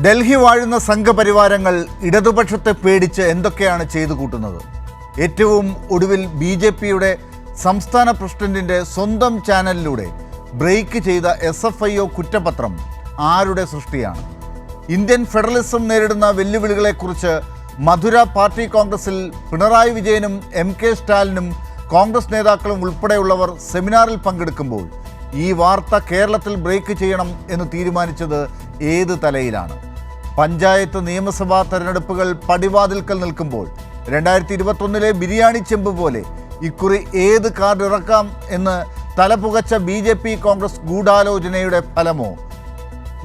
ഡൽഹി വാഴുന്ന സംഘപരിവാരങ്ങൾ ഇടതുപക്ഷത്തെ പേടിച്ച് എന്തൊക്കെയാണ് ചെയ്തു കൂട്ടുന്നത്? ഏറ്റവും ഒടുവിൽ BJPയുടെ സംസ്ഥാന പ്രസിഡന്റിൻ്റെ സ്വന്തം ചാനലിലൂടെ ബ്രേക്ക് ചെയ്ത SFIO കുറ്റപത്രം ആരുടെ സൃഷ്ടിയാണ്? ഇന്ത്യൻ ഫെഡറലിസം നേരിടുന്ന വെല്ലുവിളികളെക്കുറിച്ച് മധുര പാർട്ടി കോൺഗ്രസിൽ പിണറായി വിജയനും MK സ്റ്റാലിനും കോൺഗ്രസ് നേതാക്കളും ഉൾപ്പെടെയുള്ളവർ സെമിനാറിൽ പങ്കെടുക്കുമ്പോൾ ഈ വാർത്ത കേരളത്തിൽ ബ്രേക്ക് ചെയ്യണം എന്ന് തീരുമാനിച്ചത് ഏത് തലയിലാണ്? പഞ്ചായത്ത് നിയമസഭാ തെരഞ്ഞെടുപ്പുകൾ പടിവാതിൽക്കൽ നിൽക്കുമ്പോൾ 2021 ബിരിയാണി ചെമ്പ് പോലെ ഇക്കുറി ഏത് കാർഡ് ഇറക്കാം എന്ന് തലപുകച്ച BJP കോൺഗ്രസ് ഗൂഢാലോചനയുടെ ഫലമോ?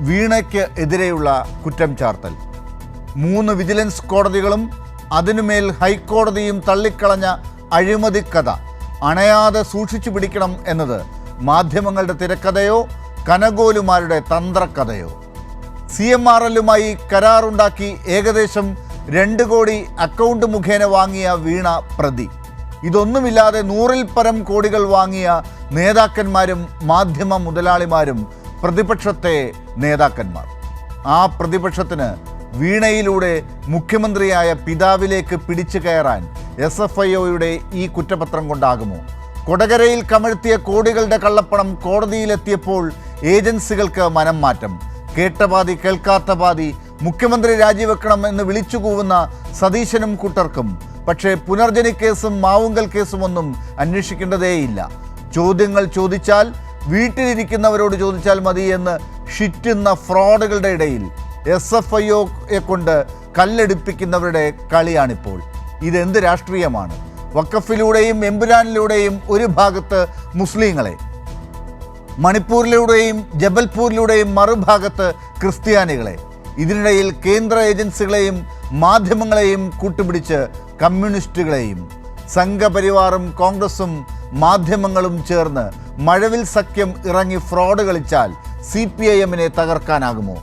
വീണയ്ക്ക് എതിരെയുള്ള കുറ്റം ചാർത്തൽ. 3 വിജിലൻസ് കോടതികളും അതിനുമേൽ ഹൈക്കോടതിയും തള്ളിക്കളഞ്ഞ അഴിമതി കഥ അണയാതെ സൂക്ഷിച്ചു പിടിക്കണം എന്നത് മാധ്യമങ്ങളുടെ തിരക്കഥയോ കനകോലുമാരുടെ തന്ത്രക്കഥയോ? CMRLുമായി കരാറുണ്ടാക്കി ഏകദേശം 2 കോടി അക്കൗണ്ട് മുഖേന വാങ്ങിയ വീണ പ്രതി. ഇതൊന്നുമില്ലാതെ 100-ൽ പരം കോടികൾ വാങ്ങിയ നേതാക്കന്മാരും മാധ്യമ മുതലാളിമാരും പ്രതിപക്ഷത്തെ നേതാക്കന്മാർ. ആ പ്രതിപക്ഷത്തിന് വീണയിലൂടെ മുഖ്യമന്ത്രിയായ പിതാവിലേക്ക് പിടിച്ചു കയറാൻ SFIOയുടെ ഈ കുറ്റപത്രം കൊണ്ടാകുമോ? കൊടകരയിൽ കമഴ്ത്തിയ കോടികളുടെ കള്ളപ്പണം കോടതിയിലെത്തിയപ്പോൾ ഏജൻസികൾക്ക് മനം മാറ്റം. കേട്ട പാതി കേൾക്കാത്ത പാതി മുഖ്യമന്ത്രി രാജിവെക്കണം എന്ന് വിളിച്ചു കൂവുന്ന സതീശനും കൂട്ടർക്കും പക്ഷേ പുനർജനി കേസും മാവുങ്കൽ കേസും ഒന്നും അന്വേഷിക്കേണ്ടതേയില്ല. ചോദ്യങ്ങൾ ചോദിച്ചാൽ വീട്ടിലിരിക്കുന്നവരോട് ചോദിച്ചാൽ മതി എന്ന് ഷിറ്റുന്ന ഫ്രോഡുകളുടെ ഇടയിൽ SFIOയെ കൊണ്ട് കല്ലെടുപ്പിക്കുന്നവരുടെ കളിയാണിപ്പോൾ. ഇതെന്ത് രാഷ്ട്രീയമാണ്? വഖഫിലൂടെയും എമ്പുരാനിലൂടെയും ഒരു ഭാഗത്ത് മുസ്ലിങ്ങളെ, മണിപ്പൂരിലൂടെയും ജബൽപൂരിലൂടെയും മറുഭാഗത്ത് ക്രിസ്ത്യാനികളെ, ഇതിനിടയിൽ കേന്ദ്ര ഏജൻസികളെയും മാധ്യമങ്ങളെയും കൂട്ടുപിടിച്ച് കമ്മ്യൂണിസ്റ്റുകളെയും. സംഘപരിവാറും കോൺഗ്രസും മാധ്യമങ്ങളും ചേർന്ന് മഴവിൽ സഖ്യം ഇറങ്ങി ഫ്രോഡ് കളിച്ചാൽ CPIMനെ തകർക്കാനാകുമോ?